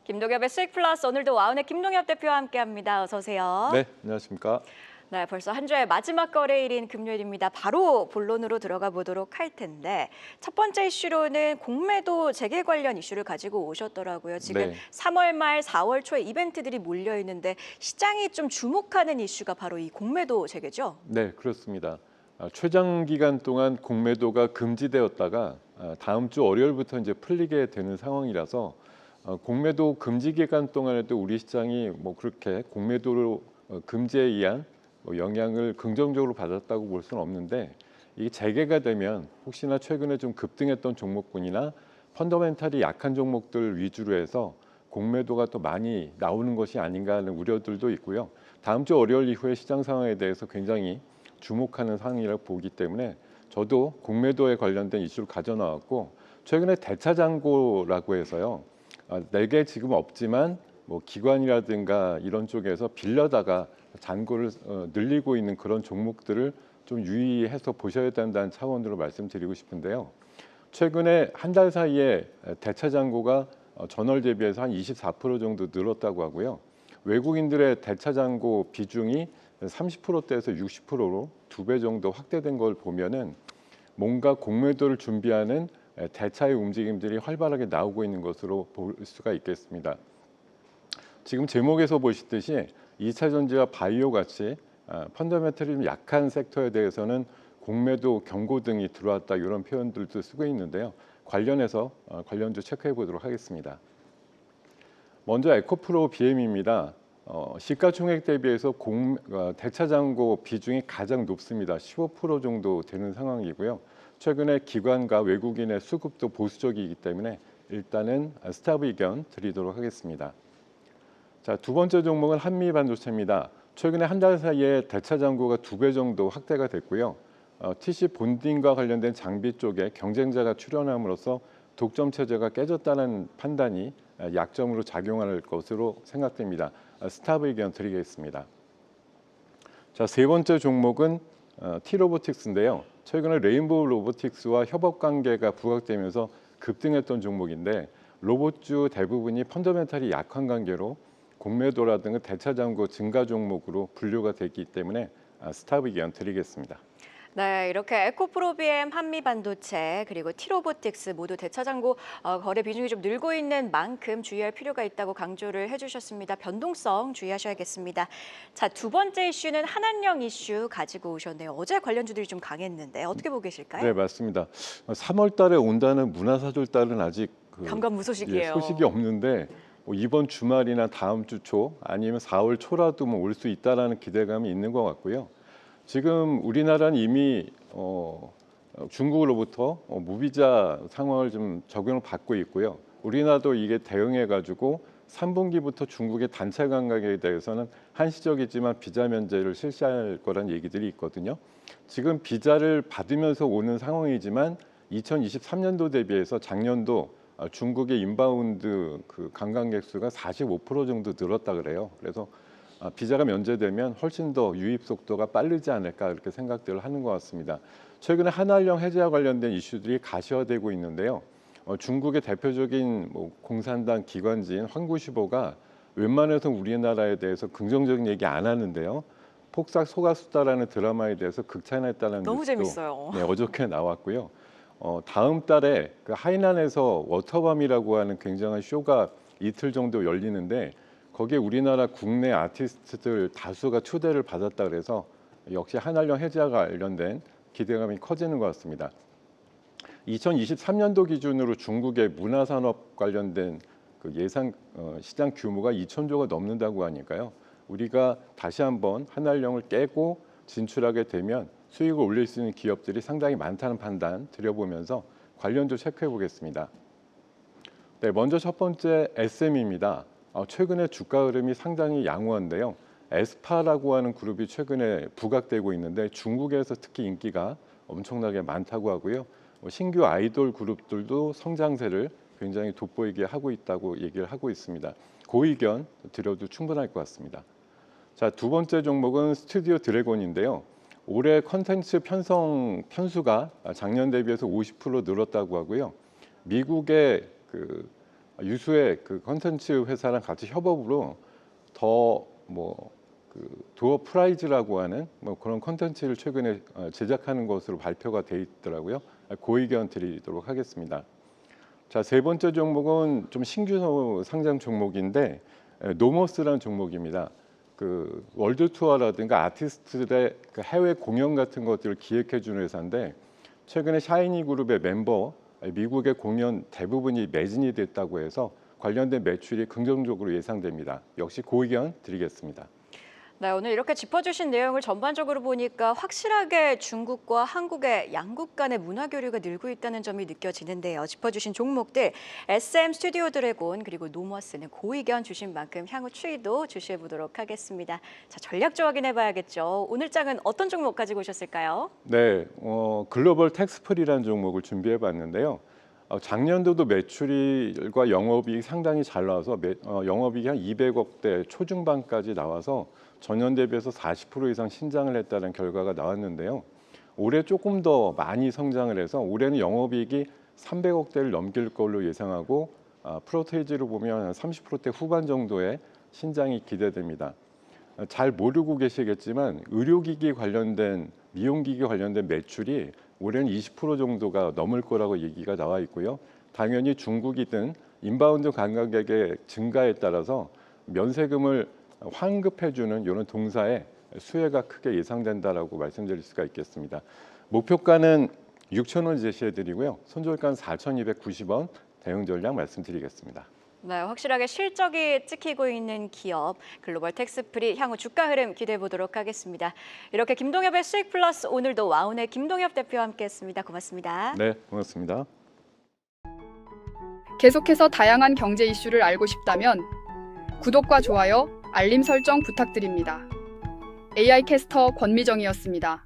김동엽의 수익 플러스 오늘도 와운의 김동엽 대표와 함께합니다. 어서 오세요. 네, 안녕하십니까. 네, 벌써 한 주의 마지막 거래일인 금요일입니다. 바로 본론으로 들어가 보도록 할 텐데 첫 번째 이슈로는 공매도 재개 관련 이슈를 가지고 오셨더라고요. 지금 네. 3월 말 4월 초에 이벤트들이 몰려 있는데 시장이 좀 주목하는 이슈가 바로 이 공매도 재개죠? 네, 그렇습니다. 최장 기간 동안 공매도가 금지되었다가 다음 주 월요일부터 이제 풀리게 되는 상황이라서 공매도 금지 기간 동안에도 우리 시장이 뭐 그렇게 공매도를 금지에 의한 영향을 긍정적으로 받았다고 볼 수는 없는데, 이게 재개가 되면 혹시나 최근에 좀 급등했던 종목군이나 펀더멘탈이 약한 종목들 위주로 해서 공매도가 또 많이 나오는 것이 아닌가 하는 우려들도 있고요. 다음 주 월요일 이후에 시장 상황에 대해서 굉장히 주목하는 상황이라고 보기 때문에 저도 공매도에 관련된 이슈를 가져 나왔고, 최근에 대차장고라고 해서요. 내게 지금 없지만 뭐 기관이라든가 이런 쪽에서 빌려다가 잔고를 늘리고 있는 그런 종목들을 좀 유의해서 보셔야 된다는 차원으로 말씀드리고 싶은데요. 최근에 한 달 사이에 대차잔고가 전월 대비해서 한 24% 정도 늘었다고 하고요. 외국인들의 대차잔고 비중이 30%대에서 60%로 2배 정도 확대된 걸 보면은 뭔가 공매도를 준비하는 대차의 움직임들이 활발하게 나오고 있는 것으로 볼 수가 있겠습니다. 지금 제목에서 보시듯이 2차 전지와 바이오 같이 펀더멘털이 좀 약한 섹터에 대해서는 공매도 경고 등이 들어왔다, 이런 표현들도 쓰고 있는데요. 관련해서 관련주 체크해 보도록 하겠습니다. 먼저 에코프로 BM입니다. 시가총액 대비해서 대차잔고 비중이 가장 높습니다. 15% 정도 되는 상황이고요. 최근에 기관과 외국인의 수급도 보수적이기 때문에 일단은 스탑 의견 드리도록 하겠습니다. 자, 두 번째 종목은 한미반도체입니다. 최근에 한 달 사이에 대차잔고가 2배 정도 확대가 됐고요. TC 본딩과 관련된 장비 쪽에 경쟁자가 출현함으로써 독점 체제가 깨졌다는 판단이 약점으로 작용할 것으로 생각됩니다. 스탑 의견 드리겠습니다. 자, 세 번째 종목은 T로보틱스인데요. 최근에 레인보우 로보틱스와 협업 관계가 부각되면서 급등했던 종목인데, 로봇주 대부분이 펀더멘탈이 약한 관계로 공매도라든가 대차잔고 증가 종목으로 분류가 됐기 때문에 스탑 의견 드리겠습니다. 네, 이렇게 에코프로비엠, 한미반도체, 그리고 T로보틱스 모두 대차장고 거래 비중이 좀 늘고 있는 만큼 주의할 필요가 있다고 강조를 해주셨습니다. 변동성 주의하셔야겠습니다. 자, 두 번째 이슈는 한한령 이슈 가지고 오셨네요. 어제 관련주들이 좀 강했는데 어떻게 보고 계실까요? 네, 맞습니다. 3월 달에 온다는 문화사절 달은 아직 감감무소식이에요. 소식이 없는데, 뭐 이번 주말이나 다음 주 초 아니면 4월 초라도 뭐 올 수 있다라는 기대감이 있는 것 같고요. 지금 우리나라는 이미 중국으로부터 무비자 상황을 좀 적용을 받고 있고요. 우리나라도 이게 대응해 가지고 3분기부터 중국의 단체 관광에 대해서는 한시적이지만 비자 면제를 실시할 거란 얘기들이 있거든요. 지금 비자를 받으면서 오는 상황이지만 2023년도 대비해서 작년도 중국의 인바운드 그 관광객 수가 45% 정도 늘었다 그래요. 그래서 비자가 면제되면 훨씬 더 유입 속도가 빠르지 않을까, 그렇게 생각들을 하는 것 같습니다. 최근에 한한령 해제와 관련된 이슈들이 가시화되고 있는데요. 중국의 대표적인 공산당 기관지인 황구시보가 웬만해서 우리나라에 대해서 긍정적인 얘기 안 하는데요. 폭삭 속았수다라는 드라마에 대해서 극찬했다는 너무 뉴스도 재밌어요. 어저께 나왔고요. 다음 달에 그 하이난에서 워터밤이라고 하는 굉장한 쇼가 이틀 정도 열리는데, 거기에 우리나라 국내 아티스트들 다수가 초대를 받았다 그래서 역시 한한령 해제와 관련된 기대감이 커지는 것 같습니다. 2023년도 기준으로 중국의 문화산업 관련된 그 예상 시장 규모가 2,000조가 넘는다고 하니까요. 우리가 다시 한번 한한령을 깨고 진출하게 되면 수익을 올릴 수 있는 기업들이 상당히 많다는 판단 드려보면서 관련주 체크해 보겠습니다. 네, 먼저 첫 번째 SM입니다. 최근에 주가 흐름이 상당히 양호한데요. 에스파라고 하는 그룹이 최근에 부각되고 있는데 중국에서 특히 인기가 엄청나게 많다고 하고요. 신규 아이돌 그룹들도 성장세를 굉장히 돋보이게 하고 있다고 얘기를 하고 있습니다. 그 의견 드려도 충분할 것 같습니다. 자, 두 번째 종목은 스튜디오 드래곤인데요. 올해 컨텐츠 편수가 작년 대비해서 50% 늘었다고 하고요. 미국의 그 유수의 그 컨텐츠 회사랑 같이 협업으로 더 도어 프라이즈라고 하는 그런 컨텐츠를 최근에 제작하는 것으로 발표가 돼 있더라고요. 그 의견 드리도록 하겠습니다. 자, 세 번째 종목은 좀 신규 상장 종목인데 노머스라는 종목입니다. 그 월드 투어라든가 아티스트들의 그 해외 공연 같은 것들을 기획해 주는 회사인데 최근에 샤이니 그룹의 멤버 미국의 공연 대부분이 매진이 됐다고 해서 관련된 매출이 긍정적으로 예상됩니다. 역시 그 의견 드리겠습니다. 네, 오늘 이렇게 짚어주신 내용을 전반적으로 보니까 확실하게 중국과 한국의 양국 간의 문화 교류가 늘고 있다는 점이 느껴지는데요. 짚어주신 종목들 SM 스튜디오 드래곤 그리고 노머스는 고의견 주신 만큼 향후 추이도 주시해 보도록 하겠습니다. 자, 전략적 확인해봐야겠죠. 오늘 장은 어떤 종목 가지고 오셨을까요? 네, 글로벌 텍스프리라는 종목을 준비해봤는데요. 작년도도 매출과 영업이익이 상당히 잘 나와서 영업이익이 한 200억대 초중반까지 나와서 전년 대비해서 40% 이상 신장을 했다는 결과가 나왔는데요. 올해 조금 더 많이 성장을 해서 올해는 영업이익이 300억대를 넘길 걸로 예상하고 프로테이지로 보면 한 30%대 후반 정도의 신장이 기대됩니다. 잘 모르고 계시겠지만 의료기기 관련된 미용기기 관련된 매출이 올해는 20% 정도가 넘을 거라고 얘기가 나와 있고요. 당연히 중국이든 인바운드 관광객의 증가에 따라서 면세금을 환급해주는 이런 동사에 수혜가 크게 예상된다라고 말씀드릴 수가 있겠습니다. 목표가는 6,000원 제시해드리고요. 손절가는 4,290원 대응 전략 말씀드리겠습니다. 네, 확실하게 실적이 찍히고 있는 기업 글로벌 텍스프리 향후 주가 흐름 기대해 보도록 하겠습니다. 이렇게 김동엽의 수익 플러스 오늘도 와운의 김동엽 대표와 함께했습니다. 고맙습니다. 네, 고맙습니다. 계속해서 다양한 경제 이슈를 알고 싶다면 구독과 좋아요, 알림 설정 부탁드립니다. AI 캐스터 권미정이었습니다.